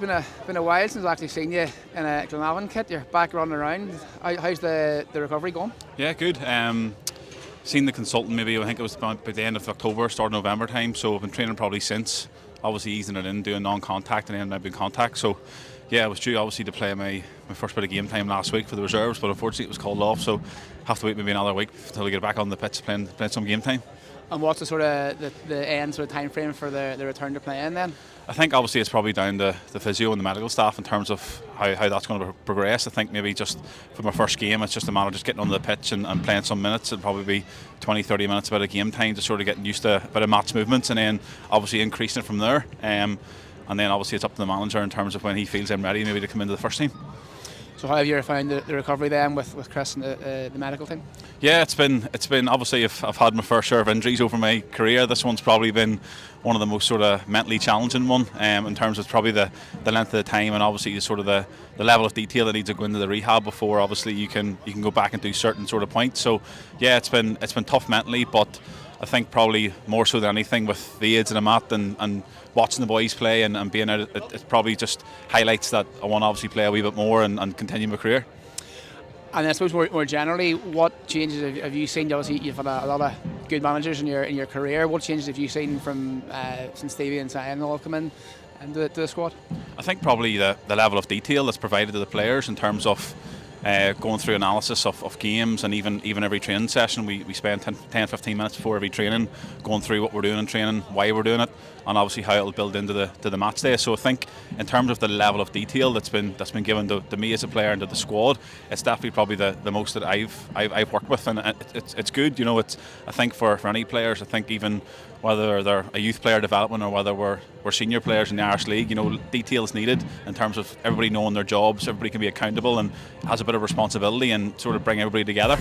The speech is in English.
been a while since I've actually seen you in a Glenavon kit. You're back running around. How's the recovery going? Yeah, good. Seen the consultant maybe, I think it was by the end of October, start of November time, so I've been training probably since, obviously easing it in, doing non-contact and then maybe contact. So yeah, I was due obviously to play my first bit of game time last week for the reserves, but unfortunately it was called off, so have to wait maybe another week until we get back on the pitch playing some game time. And what's the sort of the end sort of time frame for the return to playing then? I think obviously it's probably down to the physio and the medical staff in terms of how that's going to progress. I think maybe just for my first game it's just a matter of just getting on the pitch and playing some minutes. It'll probably be 20-30 minutes a bit of game time, just sort of getting used to a bit of match movements and then obviously increasing it from there. And then obviously it's up to the manager in terms of when he feels I'm ready maybe to come into the first team. So how have you found the recovery then with Chris and the medical team? Yeah, it's been obviously I've had my fair share of injuries over my career. This one's probably been one of the most sort of mentally challenging one in terms of probably the length of the time and obviously sort of the level of detail that needs to go into the rehab before obviously you can go back and do certain sort of points. So yeah, it's been tough mentally, but I think probably more so than anything with the aids and the mat and watching the boys play and being out, it probably just highlights that I want to obviously play a wee bit more and continue my career. And I suppose more generally, what changes have you seen? Obviously, you've had a lot of good managers in your career. What changes have you seen from since Stevie and Cyan all have come in to the squad? I think probably the level of detail that's provided to the players in terms of going through analysis of games and even every training session. We spend 10-15 minutes before every training going through what we're doing in training, why we're doing it, and obviously how it'll build into the match day. So I think in terms of the level of detail that's been given to me as a player and to the squad, it's definitely probably the most that I've worked with, and it's good. You know, I think for any players, I think even whether they're a youth player development or whether we're senior players in the Irish League, you know, detail is needed in terms of everybody knowing their jobs, everybody can be accountable and has a bit of responsibility and sort of bring everybody together.